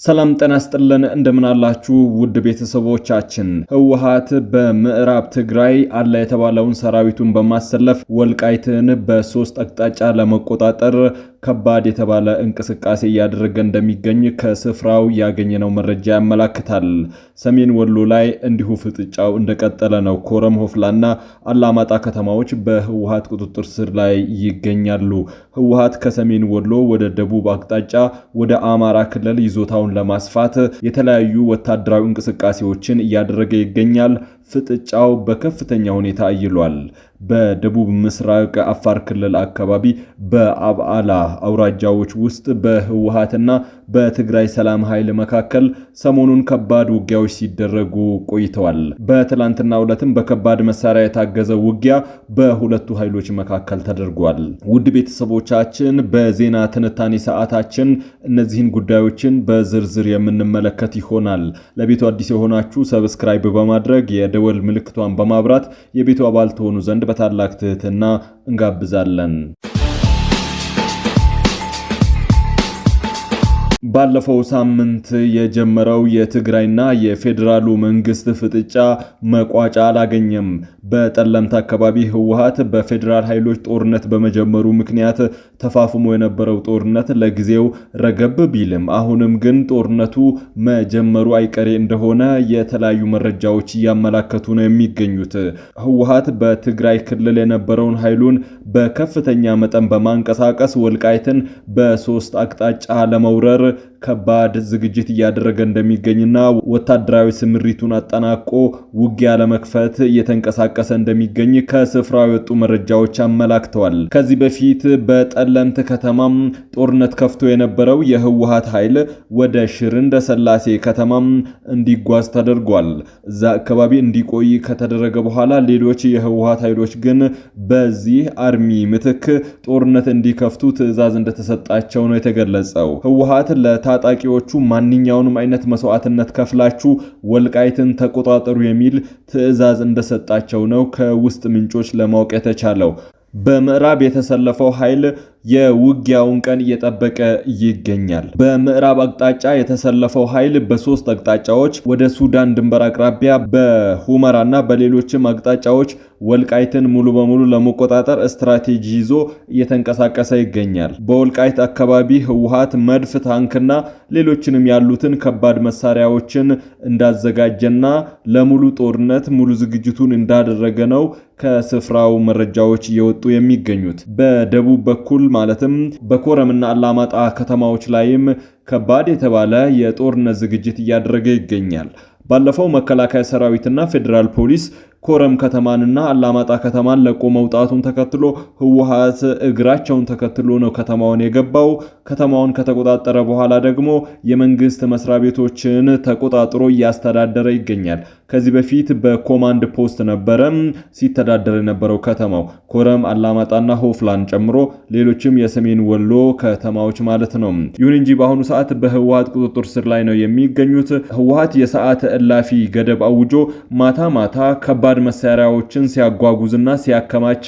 ሰላም ጤና ይስጥልን እንደምን አላችሁ ውድ ቤተሰቦቻችን። ህወሓት በምዕራብ ትግራይ አለ የተባለውን ሰራዊቱን በማሰለፍ ወልቃይትን በሶስት አቅጣጫ ለመቆጣጠር ከባድ የተባለ እንቅስቃሴ እያደረገ እንደሚገኝ ከስፍራው ያገኘነው መረጃ ያመላክታል። ሰሜን ወሎ ላይ እንዲሁ ፍጥጫው እንደቀጠለ ነው። ኮረም ሆፍላና አላማጣ ከተማዎች በህወሓት ቁጥጥር ስር ላይ ይገኛሉ። ህወሓት ከሰሜን ወሎ ወደ ደቡብ አቅጣጫ ወደ አማራ ክልል ይዞታውን ለማስፋት የተለያዩ ወታደራዊ እንቅስቃሴዎችን እያደረገ ይገኛል። ፍጥጫው በከፍተኛ ሁኔታ አይሏል። በደቡብ ምስራቅ አፋር ክልል አካባቢ በአብዓላ አውራጃዎች ውስጥ በህወሓትና በትግራይ ሰላም ኃይል መካከል ሰሞኑን ከባድ ውጊያዎች ሲደረጉ ቆይተዋል። በትላንትናው ዕለትም በከባድ መሳሪያ የታገዘ ውጊያ በሁለቱ ኃይሎች መካከል ተደርጓል። ውድ ቤተሰቦቻችን በዜና ትንታኔ ሰዓታችን እነዚህን ጉዳዮችን በዝርዝር የምንመለከት ይሆናል። ለቤቱ አዲስ የሆናችሁ ሰብስክራይብ በማድረግ የደወል ምልክቷን በማብራት የቤቱ አባል ትሆኑ ዘንድ በታላቅ ትህትና እንጋብዛለን። ባለፈው ሳምንት የጀመረው የትግራይና የፌዴራሉ መንግስት ፍጥጫ መቋጫ አላገኘም። በጠለምት አካባቢ ህወሓት በፌዴራል ኃይሎች ጦርነት በመጀመሩ ምክንያት ተፋፍሞ የነበረው ጦርነት ለጊዜው ረገብ ቢልም አሁንም ግን ጦርነቱ መጀመሩ አይቀሬ እንደሆነ የተለያዩ መረጃዎች እያመላከቱ ነው የሚገኙት። ህወሓት በትግራይ ክልል የነበረውን ኃይሉን በከፍተኛ መጠን በማንቀሳቀስ ወልቃይትን በሶስት አቅጣጫ ለመውረር ከባድ ዝግጅት እያደረገ እንደሚገኝና ወታደራዊ ስምሪቱን አጠናቆ ውጊያ ለመክፈት እየተንቀሳቀሰ እንደሚገኝ ከስፍራው የወጡ መረጃዎች አመላክተዋል። ከዚህ በፊት በጠለምት ከተማም ጦርነት ከፍቶ የነበረው የህወሓት ኃይል ወደ ሽረ እንዳስላሴ ከተማም እንዲጓዝ ተደርጓል። እዛ አካባቢ እንዲቆይ ከተደረገ በኋላ ሌሎች የህወሓት ኃይሎች ግን በዚህ አርሚ ምትክ ጦርነት እንዲከፍቱ ትዕዛዝ እንደተሰጣቸው ነው የተገለጸው። ህወሓት ለታጣቂዎቹ ማንኛውንም አይነት መስዋዕትነት ከፍላችሁ ወልቃይትን ተቆጣጠሩ የሚል ትዕዛዝ እንደሰጣቸው ነው ከውስጥ ምንጮች ለማወቅ የተቻለው። በምዕራብ የተሰለፈው ኃይል የውጊያውን ቀን እየጠበቀ ይገኛል። በምዕራብ አቅጣጫ የተሰለፈው ኃይል በሶስት አቅጣጫዎች ወደ ሱዳን ድንበር አቅራቢያ በሁመራና በሌሎችም አቅጣጫዎች ወልቃይትን ሙሉ በሙሉ ለመቆጣጠር ስትራቴጂ ይዞ እየተንቀሳቀሰ ይገኛል። በወልቃይት አካባቢ ህወሓት መድፍ፣ ታንክና ሌሎችንም ያሉትን ከባድ መሳሪያዎችን እንዳዘጋጀና ለሙሉ ጦርነት ሙሉ ዝግጅቱን እንዳደረገ ነው ከስፍራው መረጃዎች እየወጡ የሚገኙት። በደቡብ በኩል ማለትም በኮረምና አላማጣ ከተማዎች ላይም ከባድ የተባለ የጦርነት ዝግጅት እያደረገ ይገኛል። ባለፈው መከላከያ ሰራዊትና ፌዴራል ፖሊስ ኮረም ከተማንና አላማጣ ከተማን ለቆ መውጣቱን ተከትሎ ህወሓት እግራቸውን ተከትሎ ነው ከተማውን የገባው። ከተማውን ከተቆጣጠረ በኋላ ደግሞ የመንግስት መስሪያ ቤቶችን ተቆጣጥሮ እያስተዳደረ ይገኛል። ከዚህ በፊት በኮማንድ ፖስት ነበረ ሲተዳደር የነበረው ከተማው ኮረም፣ አላማጣና ሆፍላን ጨምሮ ሌሎችም የሰሜን ወሎ ከተማዎች ማለት ነው። ይሁን እንጂ በአሁኑ ሰዓት በህወሓት ቁጥጥር ስር ላይ ነው የሚገኙት። ህወሓት የሰዓት እላፊ ገደብ አውጆ ማታ ማታ ከባድ መሳሪያዎችን ሲያጓጉዝና ሲያከማች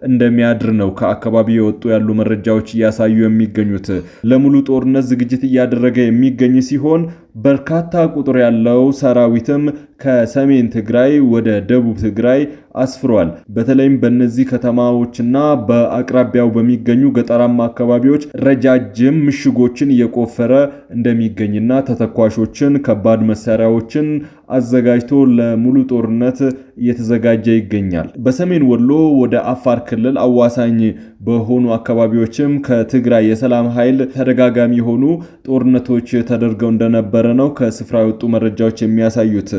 እንደሚያድር ነው ከአካባቢው የወጡ ያሉ መረጃዎች እያሳዩ የሚገኙት። ለሙሉ ጦርነት ዝግጅት እያደረገ የሚገኝ ሲሆን በርካታ ቁጥር ያለው ሰራዊትም ከሰሜን ትግራይ ወደ ደቡብ ትግራይ አስፍሯል። በተለይም በእነዚህ ከተማዎችና በአቅራቢያው በሚገኙ ገጠራማ አካባቢዎች ረጃጅም ምሽጎችን እየቆፈረ እንደሚገኝና ተተኳሾችን፣ ከባድ መሳሪያዎችን አዘጋጅቶ ለሙሉ ጦርነት እየተዘጋጀ ይገኛል። በሰሜን ወሎ ወደ አፋር ክልል አዋሳኝ በሆኑ አካባቢዎችም ከትግራይ የሰላም ኃይል ተደጋጋሚ የሆኑ ጦርነቶች ተደርገው እንደነበረ ነው ከስፍራ የወጡ መረጃዎች የሚያሳዩት።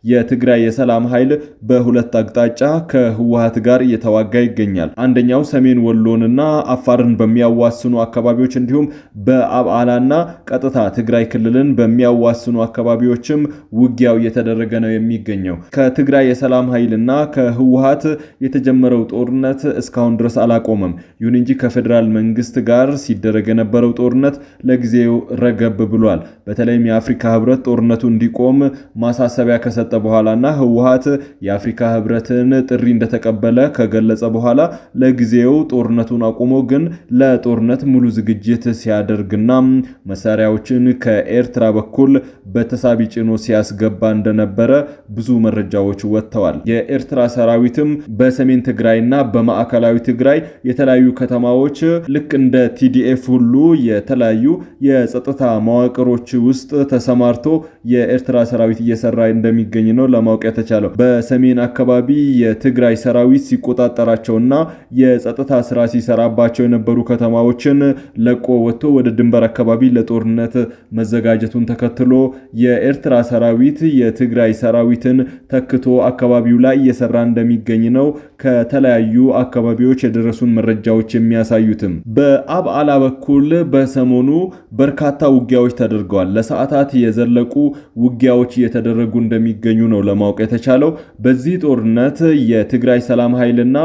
የትግራይ የሰላም ኃይል በሁለት አቅጣጫ ከህወሓት ጋር እየተዋጋ ይገኛል። አንደኛው ሰሜን ወሎንና አፋርን በሚያዋስኑ አካባቢዎች እንዲሁም በአብዓላና ቀጥታ ትግራይ ክልልን በሚያዋስኑ አካባቢዎችም ውጊያው እየተደረገ ነው የሚገኘው። ከትግራይ የሰላም ኃይልና ከህወሓት የተጀመረው ጦርነት እስካሁን ድረስ አላቆመም። ይሁን እንጂ ከፌዴራል መንግስት ጋር ሲደረግ የነበረው ጦርነት ለጊዜው ረገብ ብሏል። በተለይም የአፍሪካ ህብረት ጦርነቱ እንዲቆም ማሳሰቢያ ከሰጠ በኋላና ህወሓት የአፍሪካ ህብረትን ጥሪ እንደተቀበለ ከገለጸ በኋላ ለጊዜው ጦርነቱን አቁሞ ግን ለጦርነት ሙሉ ዝግጅት ሲያደርግና መሳሪያዎችን ከኤርትራ በኩል በተሳቢ ጭኖ ሲያስገባ እንደነበረ ብዙ መረጃዎች ወጥተዋል። የኤርትራ ሰራዊትም በሰሜን ትግራይና በማዕከላዊ ትግራይ የተለያዩ ከተማዎች ልክ እንደ ቲዲኤፍ ሁሉ የተለያዩ የጸጥታ መዋቅሮች ውስጥ ተሰማርቶ የኤርትራ ሰራዊት እየሰራ እንደሚገኝ ነው ለማወቅ የተቻለው። በሰሜን አካባቢ የትግራይ ሰራዊት ሲቆጣጠራቸውና የጸጥታ ስራ ሲሰራባቸው የነበሩ ከተማዎችን ለቆ ወጥቶ ወደ ድንበር አካባቢ ለጦርነት መዘጋጀቱን ተከትሎ የኤርትራ ሰራዊት የትግራይ ሰራዊትን ተክቶ አካባቢው ላይ እየሰራ እንደሚገኝ ነው ከተለያዩ አካባቢዎች የደረሱን መረጃዎች የሚያሳዩትም። በአብዓላ በኩል በሰሞኑ በርካታ ውጊያዎች ተደርገዋል። ለሰዓታት የዘለቁ ውጊያዎች እየተደረጉ እንደሚገኙ ነው ለማወቅ የተቻለው። በዚህ ጦርነት የትግራይ ሰላም ኃይልና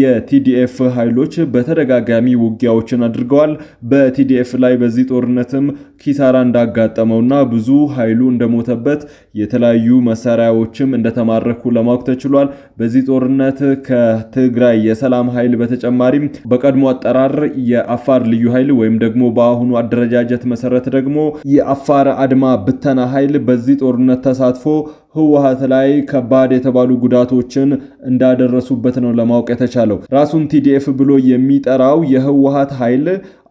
የቲዲኤፍ ኃይሎች በተደጋጋሚ ውጊያዎችን አድርገዋል። በቲዲኤፍ ላይ በዚህ ጦርነትም ኪሳራ እንዳጋጠመውና ብዙ ኃይሉ እንደሞተበት የተለያዩ መሳሪያዎችም እንደተማረኩ ለማወቅ ተችሏል። በዚህ ጦርነት ከትግራይ የሰላም ኃይል በተጨማሪም በቀድሞ አጠራር የአፋር ልዩ ኃይል ወይም ደግሞ በአሁኑ አደረጃጀት መሰረት ደግሞ የአፋር አድማ ብተና ኃይል በዚህ ጦርነት ተሳትፎ ህወሓት ላይ ከባድ የተባሉ ጉዳቶችን እንዳደረሱበት ነው ለማወቅ የተቻለው። ራሱን ቲዲኤፍ ብሎ የሚጠራው የህወሓት ኃይል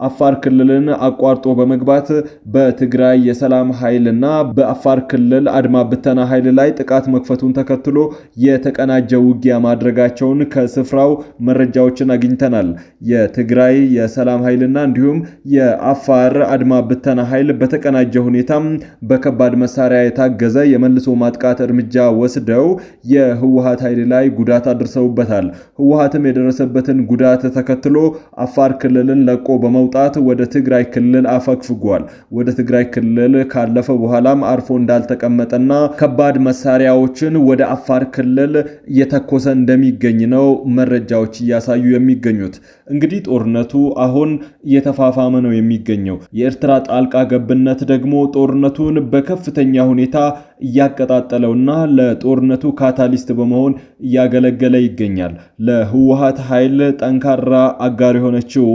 አፋር ክልልን አቋርጦ በመግባት በትግራይ የሰላም ኃይልና በአፋር ክልል አድማ ብተና ኃይል ላይ ጥቃት መክፈቱን ተከትሎ የተቀናጀ ውጊያ ማድረጋቸውን ከስፍራው መረጃዎችን አግኝተናል። የትግራይ የሰላም ኃይልና እንዲሁም የአፋር አድማ ብተና ኃይል በተቀናጀ ሁኔታ በከባድ መሳሪያ የታገዘ የመልሶ ማጥቃት እርምጃ ወስደው የህወሓት ኃይል ላይ ጉዳት አድርሰውበታል። ህወሓትም የደረሰበትን ጉዳት ተከትሎ አፋር ክልልን ለቆ በመውጣት ወደ ትግራይ ክልል አፈግፍጓል። ወደ ትግራይ ክልል ካለፈ በኋላም አርፎ እንዳልተቀመጠና ከባድ መሳሪያዎችን ወደ አፋር ክልል እየተኮሰ እንደሚገኝ ነው መረጃዎች እያሳዩ የሚገኙት። እንግዲህ ጦርነቱ አሁን እየተፋፋመ ነው የሚገኘው። የኤርትራ ጣልቃ ገብነት ደግሞ ጦርነቱን በከፍተኛ ሁኔታ እያቀጣጠለውና ለጦርነቱ ካታሊስት በመሆን እያገለገለ ይገኛል። ለህወሓት ኃይል ጠንካራ አጋር የሆነችው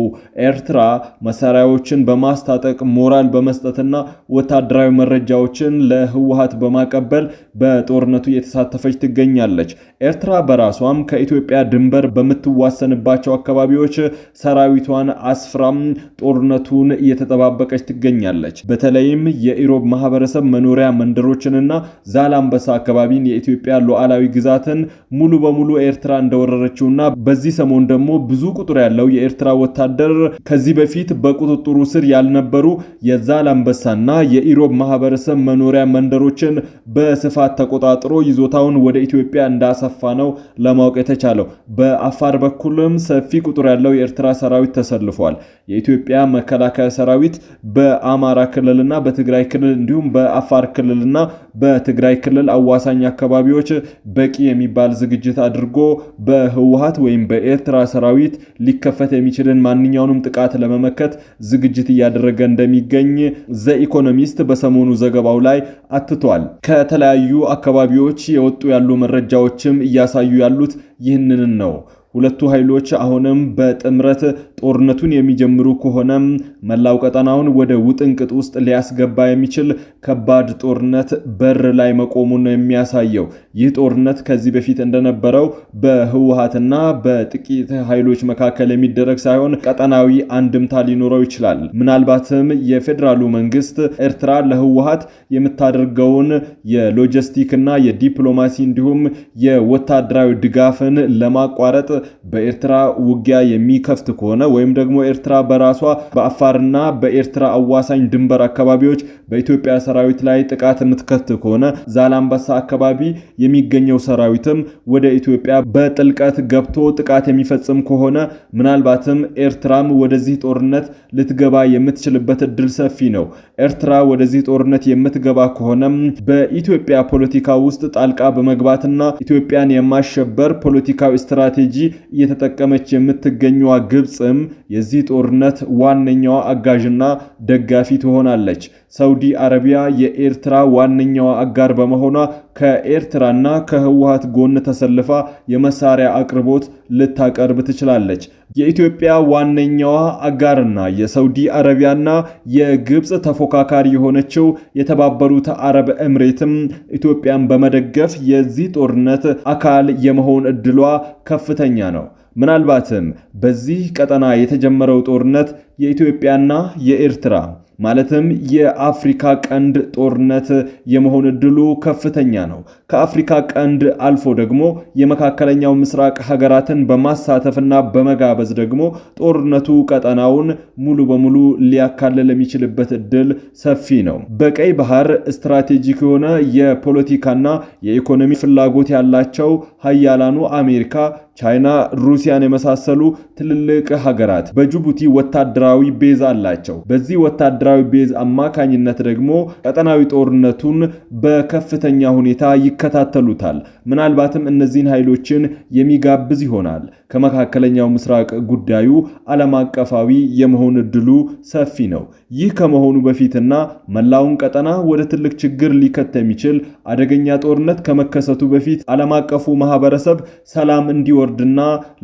ኤርትራ መሳሪያዎችን በማስታጠቅ ሞራል በመስጠትና ወታደራዊ መረጃዎችን ለህወሓት በማቀበል በጦርነቱ እየተሳተፈች ትገኛለች። ኤርትራ በራሷም ከኢትዮጵያ ድንበር በምትዋሰንባቸው አካባቢዎች ሰራዊቷን አስፍራም ጦርነቱን እየተጠባበቀች ትገኛለች። በተለይም የኢሮብ ማህበረሰብ መኖሪያ መንደሮችንና ዛላምበሳ አካባቢን የኢትዮጵያ ሉዓላዊ ግዛትን ሙሉ በሙሉ ኤርትራ እንደወረረችውና በዚህ ሰሞን ደግሞ ብዙ ቁጥር ያለው የኤርትራ ወታደር ከዚህ በፊት በቁጥጥሩ ስር ያልነበሩ የዛላምበሳና የኢሮብ ማህበረሰብ መኖሪያ መንደሮችን በስፋት ተቆጣጥሮ ይዞታውን ወደ ኢትዮጵያ እንዳሰፋ ነው ለማወቅ የተቻለው። በአፋር በኩልም ሰፊ ቁጥር ያለው የኤርትራ ሰራዊት ተሰልፏል። የኢትዮጵያ መከላከያ ሰራዊት በአማራ ክልልና በትግራይ ክልል እንዲሁም በአፋር ክልልና በትግራይ ክልል አዋሳኝ አካባቢዎች በቂ የሚባል ዝግጅት አድርጎ በህወሓት ወይም በኤርትራ ሰራዊት ሊከፈት የሚችልን ማንኛውንም ጥቃት ለመመከት ዝግጅት እያደረገ እንደሚገኝ ዘ ኢኮኖሚስት በሰሞኑ ዘገባው ላይ አትቷል። ከተለያዩ አካባቢዎች የወጡ ያሉ መረጃዎችም እያሳዩ ያሉት ይህንን ነው። ሁለቱ ኃይሎች አሁንም በጥምረት ጦርነቱን የሚጀምሩ ከሆነ መላው ቀጠናውን ወደ ውጥንቅጥ ውስጥ ሊያስገባ የሚችል ከባድ ጦርነት በር ላይ መቆሙን ነው የሚያሳየው። ይህ ጦርነት ከዚህ በፊት እንደነበረው በህወሓትና በጥቂት ኃይሎች መካከል የሚደረግ ሳይሆን ቀጠናዊ አንድምታ ሊኖረው ይችላል። ምናልባትም የፌዴራሉ መንግስት ኤርትራ ለህወሓት የምታደርገውን የሎጂስቲክና የዲፕሎማሲ እንዲሁም የወታደራዊ ድጋፍን ለማቋረጥ በኤርትራ ውጊያ የሚከፍት ከሆነ ወይም ደግሞ ኤርትራ በራሷ በአፋርና በኤርትራ አዋሳኝ ድንበር አካባቢዎች በኢትዮጵያ ሰራዊት ላይ ጥቃት የምትከፍት ከሆነ ዛላምበሳ አካባቢ የሚገኘው ሰራዊትም ወደ ኢትዮጵያ በጥልቀት ገብቶ ጥቃት የሚፈጽም ከሆነ ምናልባትም ኤርትራም ወደዚህ ጦርነት ልትገባ የምትችልበት እድል ሰፊ ነው። ኤርትራ ወደዚህ ጦርነት የምትገባ ከሆነ በኢትዮጵያ ፖለቲካ ውስጥ ጣልቃ በመግባትና ኢትዮጵያን የማሸበር ፖለቲካዊ ስትራቴጂ እየተጠቀመች የምትገኘው ግብጽም የዚህ ጦርነት ዋነኛዋ አጋዥና ደጋፊ ትሆናለች። ሳውዲ አረቢያ የኤርትራ ዋነኛዋ አጋር በመሆኗ ከኤርትራና ከህወሓት ጎን ተሰልፋ የመሳሪያ አቅርቦት ልታቀርብ ትችላለች። የኢትዮጵያ ዋነኛዋ አጋርና የሳውዲ አረቢያና የግብጽ ተፎካካሪ የሆነችው የተባበሩት አረብ ኤምሬትም ኢትዮጵያን በመደገፍ የዚህ ጦርነት አካል የመሆን እድሏ ከፍተኛ ነው። ምናልባትም በዚህ ቀጠና የተጀመረው ጦርነት የኢትዮጵያና የኤርትራ ማለትም የአፍሪካ ቀንድ ጦርነት የመሆን እድሉ ከፍተኛ ነው። ከአፍሪካ ቀንድ አልፎ ደግሞ የመካከለኛው ምስራቅ ሀገራትን በማሳተፍና በመጋበዝ ደግሞ ጦርነቱ ቀጠናውን ሙሉ በሙሉ ሊያካልል የሚችልበት እድል ሰፊ ነው። በቀይ ባህር ስትራቴጂክ የሆነ የፖለቲካና የኢኮኖሚ ፍላጎት ያላቸው ሀያላኑ አሜሪካ፣ ቻይና፣ ሩሲያን የመሳሰሉ ትልልቅ ሀገራት በጅቡቲ ወታደራዊ ቤዝ አላቸው። በዚህ ወታደራዊ ቤዝ አማካኝነት ደግሞ ቀጠናዊ ጦርነቱን በከፍተኛ ሁኔታ ይከታተሉታል። ምናልባትም እነዚህን ኃይሎችን የሚጋብዝ ይሆናል። ከመካከለኛው ምስራቅ ጉዳዩ ዓለም አቀፋዊ የመሆን እድሉ ሰፊ ነው። ይህ ከመሆኑ በፊትና መላውን ቀጠና ወደ ትልቅ ችግር ሊከት የሚችል አደገኛ ጦርነት ከመከሰቱ በፊት ዓለም አቀፉ ማህበረሰብ ሰላም እንዲወርድና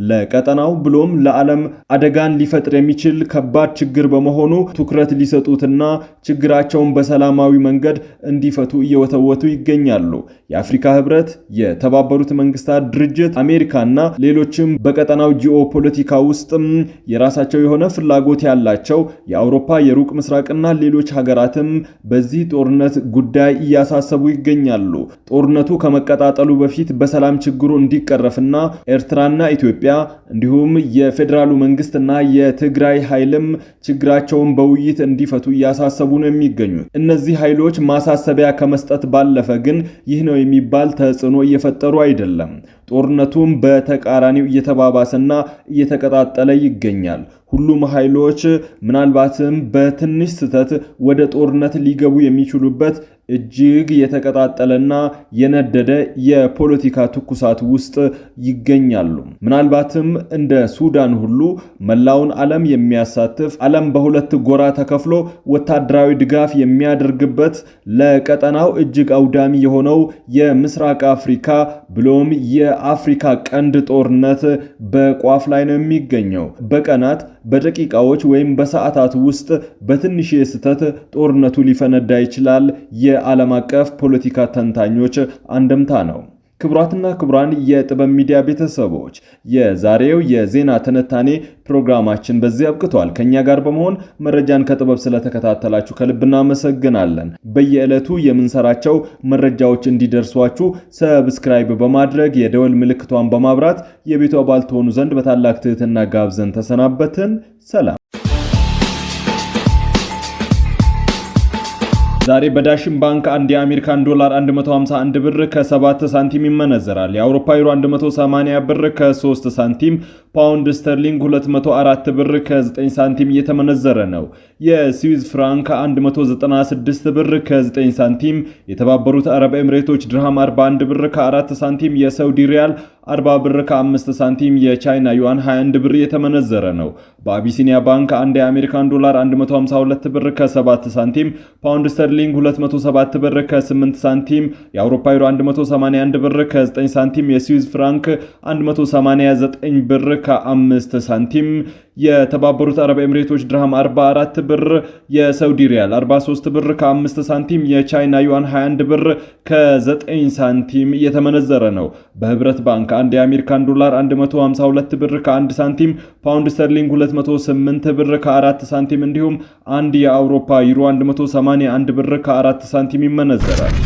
ለቀጠናው ብሎም ለዓለም አደጋን ሊፈጥር የሚችል ከባድ ችግር በመሆኑ ትኩረት ሊሰጡትና ችግራቸውን በሰላማዊ መንገድ እንዲፈቱ እየወተወቱ ይገኛሉ። የአፍሪካ ህብረት፣ የተባበሩት መንግስታት ድርጅት፣ አሜሪካና ሌሎችም በቀጠናው ጂኦፖለቲካ ውስጥም የራሳቸው የሆነ ፍላጎት ያላቸው የአውሮፓ፣ የሩቅ ምስራቅና ሌሎች ሀገራትም በዚህ ጦርነት ጉዳይ እያሳሰቡ ይገኛሉ። ጦርነቱ ከመቀጣጠሉ በፊት በሰላም ችግሩ እንዲቀረፍና ኤርትራና ኢትዮጵያ እንዲሁም የፌዴራሉ መንግስትና የትግራይ ኃይልም ችግራቸውን በውይይት እንዲፈቱ እያሳሰቡ ነው የሚገኙት። እነዚህ ኃይሎች ማሳሰቢያ ከመስጠት ባለፈ ግን ይህ ነው የሚባል ተጽዕኖ እየፈጠሩ አይደለም። ጦርነቱም በተቃራኒው እየተባባሰና እየተቀጣጠለ ይገኛል። ሁሉም ኃይሎች ምናልባትም በትንሽ ስህተት ወደ ጦርነት ሊገቡ የሚችሉበት እጅግ የተቀጣጠለና የነደደ የፖለቲካ ትኩሳት ውስጥ ይገኛሉ። ምናልባትም እንደ ሱዳን ሁሉ መላውን ዓለም የሚያሳትፍ ዓለም በሁለት ጎራ ተከፍሎ ወታደራዊ ድጋፍ የሚያደርግበት ለቀጠናው እጅግ አውዳሚ የሆነው የምስራቅ አፍሪካ ብሎም የአፍሪካ ቀንድ ጦርነት በቋፍ ላይ ነው የሚገኘው። በቀናት በደቂቃዎች ወይም በሰዓታት ውስጥ በትንሽ ስህተት ጦርነቱ ሊፈነዳ ይችላል። የዓለም አቀፍ ፖለቲካ ተንታኞች አንድምታ ነው። ክቡራትና ክቡራን የጥበብ ሚዲያ ቤተሰቦች የዛሬው የዜና ትንታኔ ፕሮግራማችን በዚህ አብቅቷል። ከኛ ጋር በመሆን መረጃን ከጥበብ ስለተከታተላችሁ ከልብ እናመሰግናለን። በየዕለቱ የምንሰራቸው መረጃዎች እንዲደርሷችሁ ሰብስክራይብ በማድረግ የደወል ምልክቷን በማብራት የቤቱ አባል ትሆኑ ዘንድ በታላቅ ትህትና ጋብዘን ተሰናበትን። ሰላም። ዛሬ በዳሽን ባንክ አንድ የአሜሪካን ዶላር 151 ብር ከ7 ሳንቲም ይመነዘራል። የአውሮፓ ዩሮ 180 ብር ከ3 ሳንቲም፣ ፓውንድ ስተርሊንግ 204 ብር ከ9 ሳንቲም እየተመነዘረ ነው። የስዊዝ ፍራንክ 196 ብር ከ9 ሳንቲም፣ የተባበሩት አረብ ኤምሬቶች ድርሃም 41 ብር ከ4 ሳንቲም፣ የሳውዲ ሪያል 40 ብር ከ5 ሳንቲም፣ የቻይና ዩዋን 21 ብር እየተመነዘረ ነው። በአቢሲኒያ ባንክ አንድ የአሜሪካን ዶላር 152 ብር ከ7 ሳንቲም፣ ፓውንድ ስተርሊንግ 207 ብር ከ8 ሳንቲም፣ የአውሮፓ ዩሮ 181 ብር ከ9 ሳንቲም፣ የስዊዝ ፍራንክ 189 ብር ከ5 ሳንቲም፣ የተባበሩት አረብ ኤምሬቶች ድርሃም 44 ብር፣ የሳውዲ ሪያል 43 ብር ከ5 ሳንቲም፣ የቻይና ዩዋን 21 ብር ከ9 ሳንቲም እየተመነዘረ ነው። በህብረት ባንክ አንድ የአሜሪካን ዶላር 152 ብር ከ1 ሳንቲም፣ ፓውንድ ስተርሊንግ 208 ብር ከ4 ሳንቲም እንዲሁም አንድ የአውሮፓ ዩሮ 181 ብር ከ4 ሳንቲም ይመነዘራል።